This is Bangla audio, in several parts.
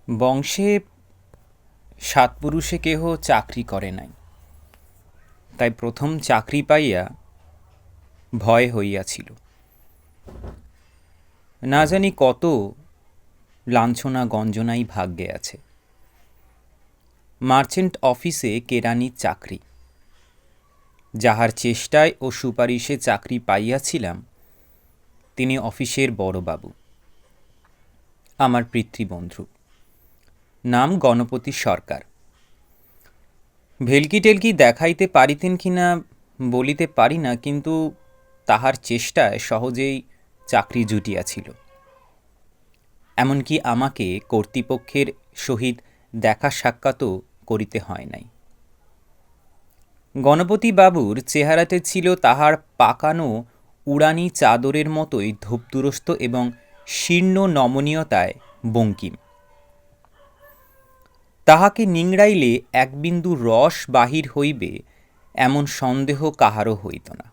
বংশে সাত পুরুষে কেহ চাকরি করে নাই, তাই প্রথম চাকরি পাইয়া ভয় হইয়াছিল। না জানি কত লাঞ্ছনা গঞ্জনাই ভাগ্যে আছে। মার্চেন্ট অফিসে কেরানির চাকরি, যাহার চেষ্টায় ও সুপারিশে চাকরি পাইয়াছিলাম, তিনি অফিসের বড়বাবু, আমার পিতৃবন্ধু। নাম গণপতি সরকার। ভেলকি টেলকি দেখাইতে পারিতেন কিনা বলিতে পারি না, কিন্তু তাহার চেষ্টায় সহজেই চাকরি জুটিয়াছিল। এমনকি আমাকে কর্তৃপক্ষের সহিত দেখা সাক্ষাৎও করিতে হয় নাই। গণপতিবাবুর চেহারাতে ছিল তাহার পাকানো উড়ানি চাদরের মতোই ধূপদুরস্ত এবং শীর্ণ নমনীয়তায় বঙ্কিম। তাহাকে নিংড়াইলে এক বিন্দু রস বাহির হইবে এমন সন্দেহ কাহারও হইত না।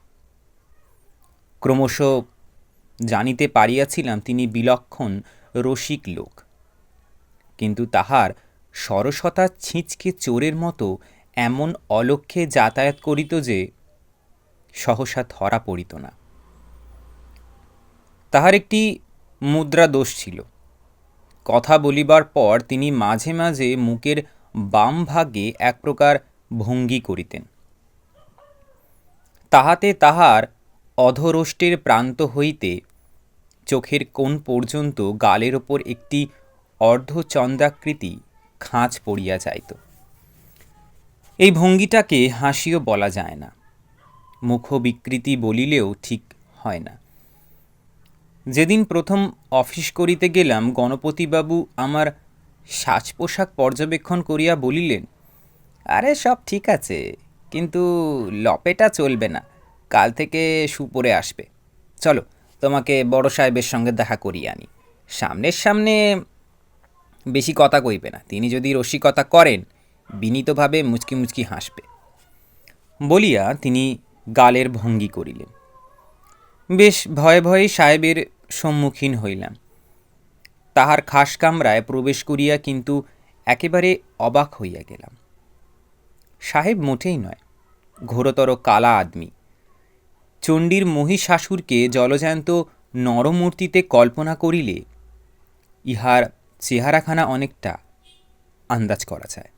ক্রমশ জানিতে পারিয়াছিলাম তিনি বিলক্ষণ রসিক লোক, কিন্তু তাহার সরসতা ছিঁচকে চোরের মতো এমন অলক্ষ্যে যাতায়াত করিত যে সহসা ধরা পড়িত না। তাহার একটি মুদ্রা দোষ ছিল। কথা বলিবার পর তিনি মাঝে মাঝে মুখের বাম ভাগে এক প্রকার ভঙ্গি করিতেন। তাহাতে তাহার অধরোষ্টের প্রান্ত হইতে চোখের কোণ পর্যন্ত গালের ওপর একটি অর্ধচন্দ্রাকৃতি খাঁজ পড়িয়া যাইত। এই ভঙ্গিটাকে হাসিও বলা যায় না, মুখ বিকৃতি বলিলেও ঠিক হয় না। যেদিন প্রথম অফিস করিতে গেলাম, গণপতিবাবু আমার সাজ পোশাক পর্যবেক্ষণ করিয়া বলিলেন, আরে সব ঠিক আছে, কিন্তু লপেটা চলবে না, কাল থেকে শু পরে আসবে। চলো, তোমাকে বড় সাহেবের সঙ্গে দেখা করিয়ে আনি। সামনের সামনে বেশি কথা কইবে না, তিনি যদি রসিকতা করেন বিনীতভাবে মুচকি মুচকি হাসবে। বলিয়া তিনি গালের ভঙ্গি করিলেন। বেশ ভয়ে ভয়ে সাহেবের সম্মুখীন হইলাম। তাহার খাস কামরায় প্রবেশ করিয়া কিন্তু একেবারে অবাক হইয়া গেলাম। সাহেব মোটেই নয়, ঘোরতর কালা আদমি। চণ্ডীর মহিষাসুরকে জলজ্যান্ত নরমূর্তিতে কল্পনা করিলে ইহার চেহারাখানা অনেকটা আন্দাজ করা যায়।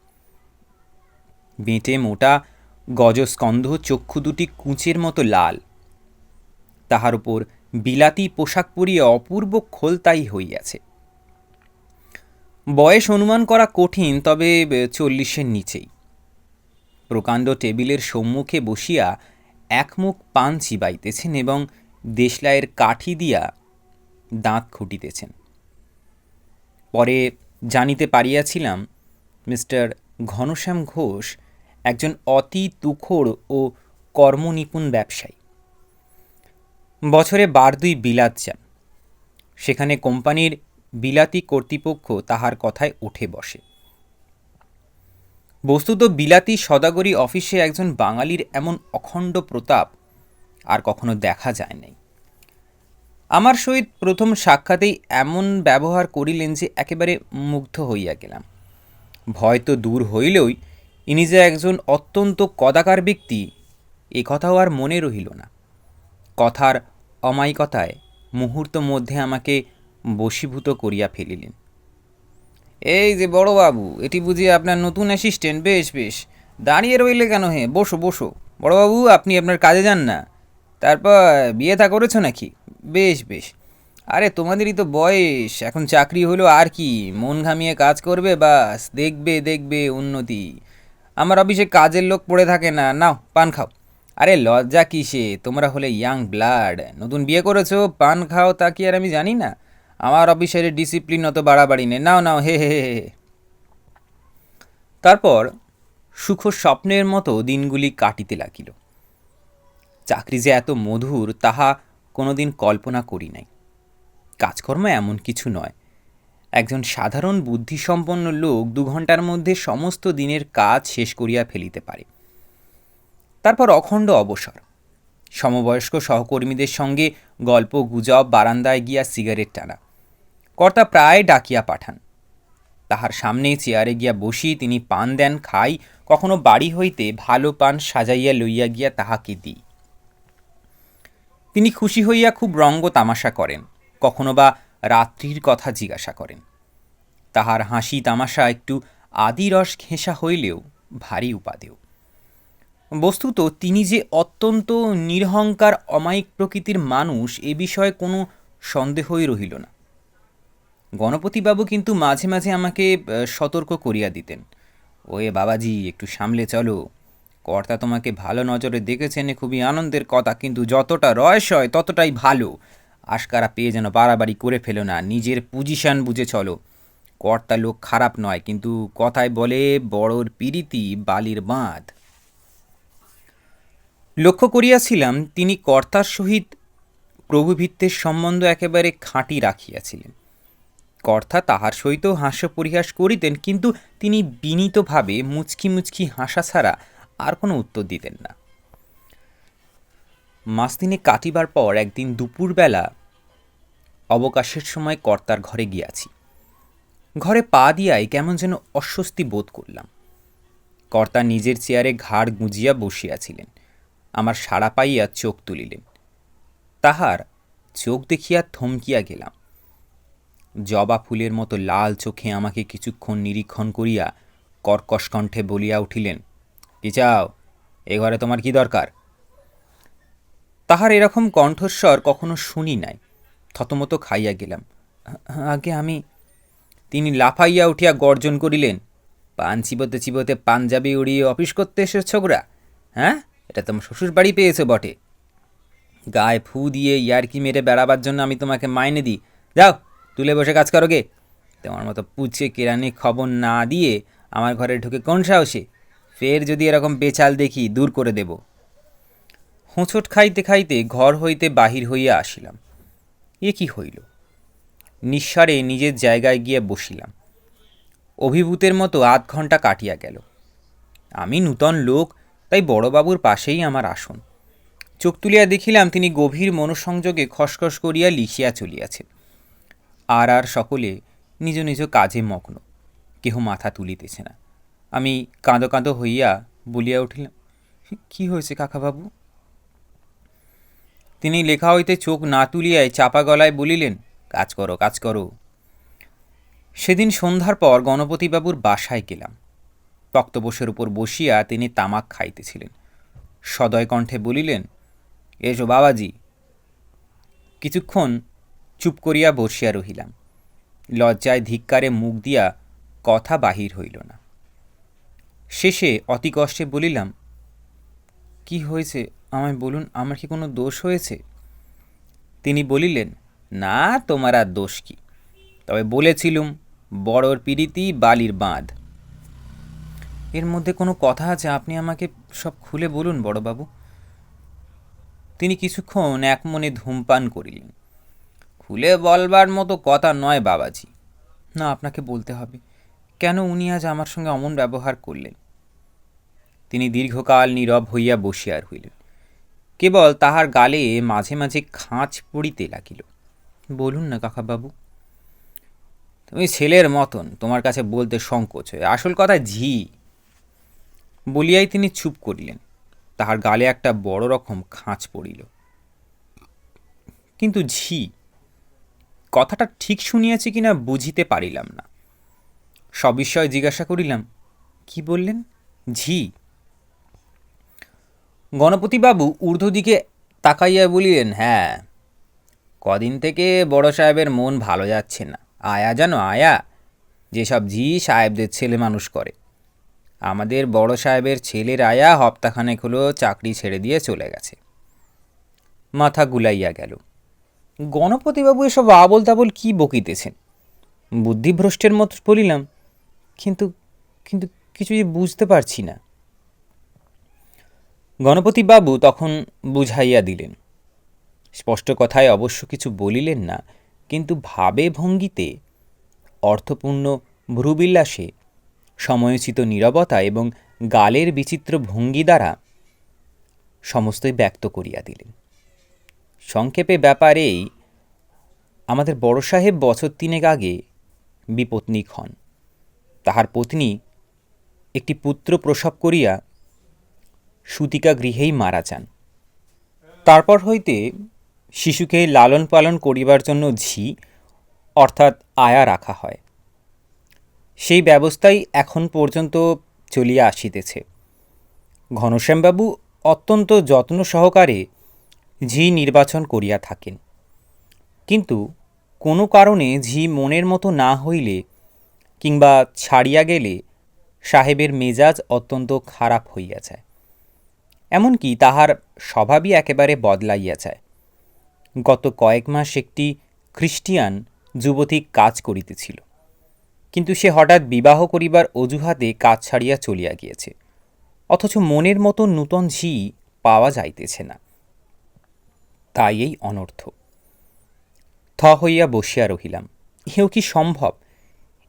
বেঁটে মোটা গজস্কন্ধ, চক্ষু দুটি কুঁচের মতো লাল, তাহার উপর বিলাতি পোশাক পরিয়া অপূর্ব খোলতাই হইয়াছে। বয়স অনুমান করা কঠিন, তবে 40-এর নিচেই। প্রকাণ্ড টেবিলের সম্মুখে বসিয়া একমুখ পান চিবাইতেছেন এবং দেশলাইয়ের কাঠি দিয়া দাঁত খুঁটিতেছেন। পরে জানিতে পারিয়াছিলাম মিস্টার ঘনশ্যাম ঘোষ একজন অতি তুখোড় ও কর্মনিপুণ ব্যবসায়ী। বছরে 2 বিলাত যান। সেখানে কোম্পানির বিলাতি কর্তৃপক্ষ তাহার কথায় উঠে বসে। বস্তুত বিলাতি সদাগরি অফিসে একজন বাঙালির এমন অখণ্ড প্রতাপ আর কখনো দেখা যায় নাই। আমার সহিত প্রথম সাক্ষাতেই এমন ব্যবহার করিলেন যে একেবারে মুগ্ধ হইয়া গেলাম। ভয় তো দূর হইলেই ইনি যে একজন অত্যন্ত কদাকার ব্যক্তি, এ কথাও আর মনে রহিল না। কথার অমায়িকতায় মুহূর্ত মধ্যে আমাকে বশীভূত করিয়া ফেলিলেন। এই যে বড়বাবু, এটি বুঝি আপনার নতুন অ্যাসিস্ট্যান্ট? বেশ বেশ, দাঁড়িয়ে রইলে কেন? হে, বসো বসো। বড়বাবু, আপনি আপনার কাজে যান না? তারপর বিয়ে থা করেছো নাকি? বেশ বেশ। আরে তোমাদেরই তো বয়স, এখন চাকরি হলো আর কি, মন ঘামিয়ে কাজ করবে, বাস, দেখবে দেখবে উন্নতি। আমার অফিসে কাজের লোক পড়ে থাকে না। নাও পান খাও। আরে লজ্জা কিসে, তোমরা হলে ইয়াং ব্লাড, নতুন বিয়ে করেছো, পান খাও, তা কি আর আমি জানি না? আমার অফিসের ডিসিপ্লিন অত বাড়াবাড়ি নেই। নাও নাও, হে হে হে। তারপর সুখ স্বপ্নের মতো দিনগুলি কাটিতে লাগিল। চাকরি যে এত মধুর তাহা কোনোদিন কল্পনা করি নাই। কাজকর্ম এমন কিছু নয়, একজন সাধারণ বুদ্ধিসম্পন্ন লোক 2 ঘন্টার মধ্যে সমস্ত দিনের কাজ শেষ করিয়া ফেলিতে পারে। তারপর অখণ্ড অবসর, সমবয়স্ক সহকর্মীদের সঙ্গে গল্প গুজব, বারান্দায় গিয়া সিগারেট টানা। কর্তা প্রায় ডাকিয়া পাঠান। তাহার সামনে চেয়ারে গিয়া বসি, তিনি পান দেন, খাই, কখনো বাড়ি হইতে ভালো পান সাজাইয়া লইয়া গিয়া তাহাকে দিই। তিনি খুশি হইয়া খুব রঙ্গ তামাশা করেন, কখনো বা রাত্রির কথা জিজ্ঞাসা করেন। তাহার হাসি তামাশা একটু আদিরস ঘেঁষা হইলেও ভারী উপাদেয়। বস্তুত তিনি যে অত্যন্ত নিরহংকার অমায়িক প্রকৃতির মানুষ এ বিষয়ে কোনো সন্দেহই রহিল না। গণপতিবাবু কিন্তু মাঝে মাঝে আমাকে সতর্ক করিয়া দিতেন, ওয়ে বাবাজি, একটু সামলে চলো, কর্তা তোমাকে ভালো নজরে দেখেছেন, খুবই আনন্দের কথা, কিন্তু যতটা রয়স হয় ততটাই ভালো। আশকারা পেয়ে যেন বাড়াবাড়ি করে ফেলো না, নিজের পজিশন বুঝে চলো। কর্তা লোক খারাপ নয়, কিন্তু কথায় বলে বড়োর পিরিতি বালির বাঁধ। লক্ষ্য করিয়াছিলাম তিনি কর্তার সহিত প্রভুভৃত্যের সম্বন্ধ একেবারে খাঁটি রাখিয়াছিলেন। কর্তা তাহার সহিত হাস্য পরিহাস করিতেন, কিন্তু তিনি বিনীতভাবে মুচকি মুচকি হাসা ছাড়া আর কোনো উত্তর দিতেন না। মাস দিনে কাটিবার পর একদিন দুপুরবেলা অবকাশের সময় কর্তার ঘরে গিয়াছি। ঘরে পা দিয়াই কেমন যেন অস্বস্তি বোধ করলাম। কর্তা নিজের চেয়ারে ঘাড় গুঁজিয়া বসিয়াছিলেন। আমার সাড়া পাইয়া চোখ তুলিলেন। তাহার চোখ দেখিয়া থমকিয়া গেলাম। জবা ফুলের মতো লাল চোখে আমাকে কিছুক্ষণ নিরীক্ষণ করিয়া কর্কশ কণ্ঠে বলিয়া উঠিলেন, কি চাও? এ ঘরে তোমার কি দরকার? তাহার এরকম কণ্ঠস্বর কখনো শুনি নাই। থতমত খাইয়া গেলাম। আগে আমি। তিনি লাফাইয়া উঠিয়া গর্জন করিলেন, পান চিবোতে চিবোতে পাঞ্জাবি উড়িয়ে অফিস করতে এসেছ ছোকরা? হ্যাঁ, এটা তোমার শ্বশুর বাড়ি পেয়েছে বটে। গায়ে ফু দিয়ে ইয়ারকি মেরে বেড়াবার জন্য আমি তোমাকে মাইনে দিই। যাও, তুলে বসে কাজ করো গে। তোমার মতো পুচে কেরানি খবর না দিয়ে আমার ঘরে ঢুকে কোন সাহসে? ফের যদি এরকম বেচাল দেখি দূর করে দেব। হোঁচট খাইতে খাইতে ঘর হইতে বাহির হইয়া আসিলাম। এ কি হইল? নিঃসারে নিজের জায়গায় গিয়ে বসিলাম। অভিভূতের মতো আধ ঘণ্টা কাটিয়া গেল। আমি নূতন লোক, তাই বড়বাবুর পাশেই আমার আসন। চোখ তুলিয়া দেখিলাম তিনি গভীর মনঃসংযোগে খসখস করিয়া লিখিয়া চলিয়াছেন। আর সকলে নিজ নিজ কাজে মগ্ন, কেহ মাথা তুলিতেছে না। আমি কাঁদো কাঁদো হইয়া বলিয়া উঠিলাম, কি হয়েছে কাকাবাবু? তিনি লেখা হইতে চোখ না তুলিয়াই চাপা গলায় বলিলেন, কাজ করো, কাজ করো। সেদিন সন্ধ্যার পর গণপতিবাবুর বাসায় গেলাম। তক্তপোষের উপর বসিয়া তিনি তামাক খাইতেছিলেন। সদয় কণ্ঠে বলিলেন, এসো বাবাজি। কিছুক্ষণ চুপ করিয়া বসিয়া রহিলাম। লজ্জায় ধিক্কারে মুখ দিয়া কথা বাহির হইল না। শেষে অতি কষ্টে বলিলাম, কি হয়েছে আমায় বলুন, আমার কি কোনো দোষ হয়েছে? তিনি বলিলেন, না, তোমার আর দোষ কি? তবে বলেছিলুম বড়োর পিরিতি বালির বাঁধ। এর মধ্যে কোনো কথা আছে? আপনি আমাকে সব খুলে বলুন বড়বাবু। তিনি কিছুক্ষণ এক মনে ধূমপান করিলেন। খুলে বলবার মতো কথা নয় বাবাজি। না, আপনাকে বলতে হবে। কেন উনি আজ আমার সঙ্গে অমন ব্যবহার করলেন? তিনি দীর্ঘকাল নীরব হইয়া বসিয়া রহিলেন। কেবল তাহার গালে মাঝে মাঝে খাঁচ পড়িতে লাগিল। বলুন না কাকাবাবু। তুমি ছেলের মতন, তোমার কাছে বলতে সংকোচ হয়, আসল কথা ঝি। বলিয়াই তিনি চুপ করিলেন। তাহার গালে একটা বড় রকম খাঁচ পড়িল। কিন্তু ঝি কথাটা ঠিক শুনিয়াছি কিনা বুঝিতে পারিলাম না। সবিস্ময়ে জিজ্ঞাসা করিলাম, কি বললেন? ঝি? গণপতিবাবু ঊর্ধ্ব দিকে তাকাইয়া বলিলেন, হ্যাঁ, কদিন থেকে বড় সাহেবের মন ভালো যাচ্ছে না। আয়া জানো, আয়া, যেসব ঝি সাহেবদের ছেলে মানুষ করে। আমাদের বড় সাহেবের ছেলের আয়া হপ্তাখানেক হলো চাকরি ছেড়ে দিয়ে চলে গেছে। মাথা গুলাইয়া গেল। গণপতিবাবু এসব আবোল তাবোল কি বকিতেছেন? বুদ্ধিভ্রষ্টের মতো বলিলাম, কিন্তু কিন্তু কিছুই বুঝতে পারছি না। গণপতিবাবু তখন বুঝাইয়া দিলেন। স্পষ্ট কথায় অবশ্য কিছু বলিলেন না, কিন্তু ভাবে ভঙ্গিতে, অর্থপূর্ণ ভ্রুবিলাসে, সময়োচিত নীরবতা এবং গালের বিচিত্র ভঙ্গি দ্বারা সমস্তই ব্যক্ত করিয়া দিলেন। সংক্ষেপে ব্যাপারেই আমাদের বড় সাহেব বছর 3 আগে বিপত্নিক হন। তাহার পত্নী একটি পুত্র প্রসব করিয়া সূতিকা গৃহেই মারা যান। তারপর হইতে শিশুকে লালন পালন করিবার জন্য ঝি অর্থাৎ আয়া রাখা হয়। সেই ব্যবস্থাই এখন পর্যন্ত চলিয়া আসিতেছে। ঘনশ্যামবাবু অত্যন্ত যত্ন সহকারে ঝি নির্বাচন করিয়া থাকেন, কিন্তু কোনো কারণে ঝি মনের মতো না হইলে কিংবা ছাড়িয়া গেলে সাহেবের মেজাজ অত্যন্ত খারাপ হইয়া যায়, এমনকি তাহার স্বভাবই একেবারে বদলাইয়া যায়। গত কয়েক মাস একটি খ্রিস্টিয়ান যুবতী কাজ করিতেছিল, কিন্তু সে হঠাৎ বিবাহ করিবার অজুহাতে কাজ ছাড়িয়া চলিয়া গিয়েছে, অথচ মনের মতো নূতন ঝি পাওয়া যাইতেছে না। তাই এই অনর্থ। থ হইয়া বসিয়া রহিলাম। ইহেও কি সম্ভব?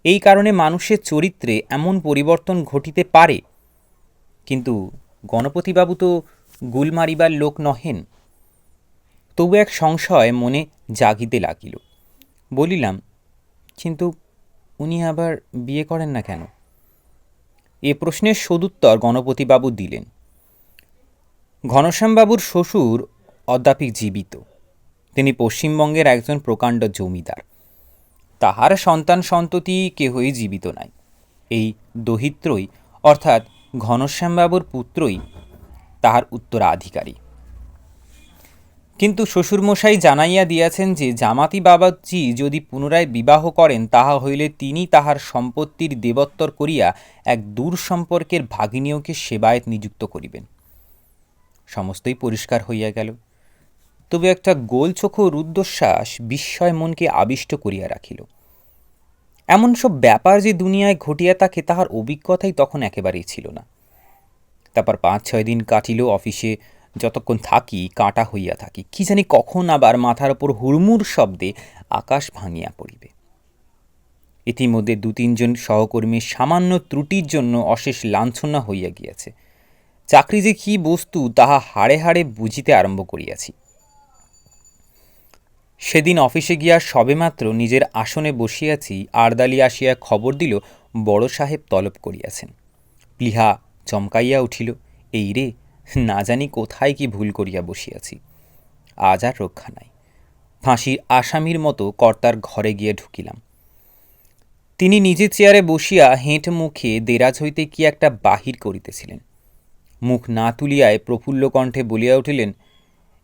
এই কারণে মানুষের চরিত্রে এমন পরিবর্তন ঘটিতে পারে? কিন্তু গণপতিবাবু তো গুল মারিবার লোক নহেন। তবু এক সংশয় মনে জাগিতে লাগিল। বলিলাম, কিন্তু উনি আবার বিয়ে করেন না কেন? এ প্রশ্নের সদুত্তর গণপতিবাবু দিলেন। ঘনশ্যামবাবুর শ্বশুর অদ্যাপি জীবিত। তিনি পশ্চিমবঙ্গের একজন প্রকাণ্ড জমিদার। তাহার সন্তান সন্ততি কেহই জীবিত নাই। এই দহিত্রই অর্থাৎ ঘনশ্যামবাবুর পুত্রই তাহার উত্তরাধিকারী। কিন্তু শ্বশুরমশাই জানাইয়া দিয়াছেন যে জামাতি বাবাজি যদি পুনরায় বিবাহ করেন, তাহা হইলে তিনি তাহার সম্পত্তির দেবত্তর করিয়া এক দূর সম্পর্কের ভাগিনীয়কে সেবায়ত নিযুক্ত করিবেন। সমস্তই পরিষ্কার হইয়া গেল। তবে একটা গোলচোখো রুদ্ধশ্বাস বিস্ময় মনকে আবিষ্ট করিয়া রাখিল। এমন সব ব্যাপার যে দুনিয়ায় ঘটিয়া থাকে, তাহার অভিজ্ঞতাই তখন একেবারেই ছিল না। তারপর 5-6 দিন কাটিল। অফিসে যতক্ষণ থাকি কাঁটা হইয়া থাকি, কি জানি কখন আবার মাথার ওপর হুড়মুড় শব্দে আকাশ ভাঙিয়া পড়িবে। ইতিমধ্যে 2-3 জন সহকর্মীর সামান্য ত্রুটির জন্য অশেষ লাঞ্ছনা হইয়া গিয়াছে। চাকরি যে কি বস্তু তাহা হাড়ে হাড়ে বুঝিতে আরম্ভ করিয়াছি। সেদিন অফিসে গিয়া সবেমাত্র নিজের আসনে বসিয়াছি, আরদালি আসিয়া খবর দিল বড় সাহেব তলব করিয়াছেন। প্লীহা চমকাইয়া উঠিল। এই রে, না জানি কোথায় কি ভুল করিয়া বসিয়াছি। আজ আর রক্ষা নাই। ফাঁসির আসামির মতো কর্তার ঘরে গিয়া ঢুকিলাম। তিনি নিজে চেয়ারে বসিয়া হেঁট মুখে দেরাজ হইতে কি একটা বাহির করিতেছিলেন। মুখ না তুলিয়ায় প্রফুল্ল কণ্ঠে বলিয়া উঠিলেন,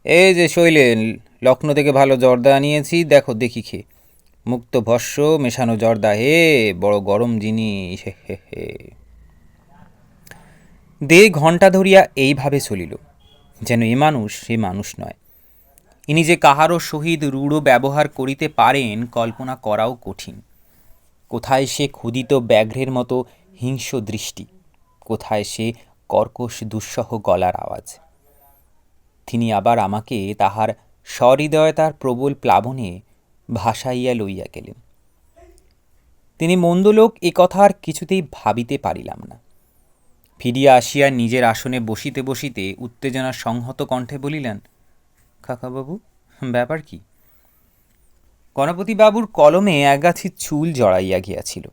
এই যে শৈলেন, লক্ষ্ণৌ থেকে ভালো জর্দা আনিয়েছি, দেখো দেখি খেয়ে। মুক্ত ভস্য মেশানো জর্দা, হে বড় গরম জিনিস, হে হে হে। 1.5 ঘণ্টা ধরিয়া এইভাবে চলিল, যেন এ মানুষ সে মানুষ নয়। ইনি যে কাহারও সহিত রূঢ় ব্যবহার করিতে পারেন, কল্পনা করাও কঠিন। কোথায় সে ক্ষুদিত ব্যাঘ্রের মতো হিংস্র দৃষ্টি, কোথায় সে কর্কশ দুঃসহ গলার আওয়াজ। তিনি আবার আমাকে তাহার সহৃদয়তার প্রবল প্লাবনে ভাসাইয়া লইয়া গেলেন। তিনি মন্দ লোক এ কথা আর কিছুতেই ভাবিতে পারিলাম না। ফিরিয়া আসিয়া নিজের আসনে বসিতে বসিতে উত্তেজনা সংহত কণ্ঠে বলিলেন, কাকাবাবু, ব্যাপার কি? গণপতিবাবুর কলমে একগাছি চুল জড়াইয়া গিয়াছিল।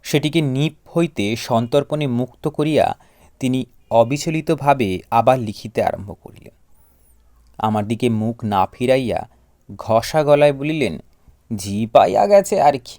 সেটিকে নিপ হইতে সন্তর্পণে মুক্ত করিয়া তিনি অবিচলিতভাবে আবার লিখিতে আরম্ভ করিলেন। আমার দিকে মুখ না ফিরাইয়া ঘষা গলায় বলিলেন, ঝি পাইয়া গেছে আর কি,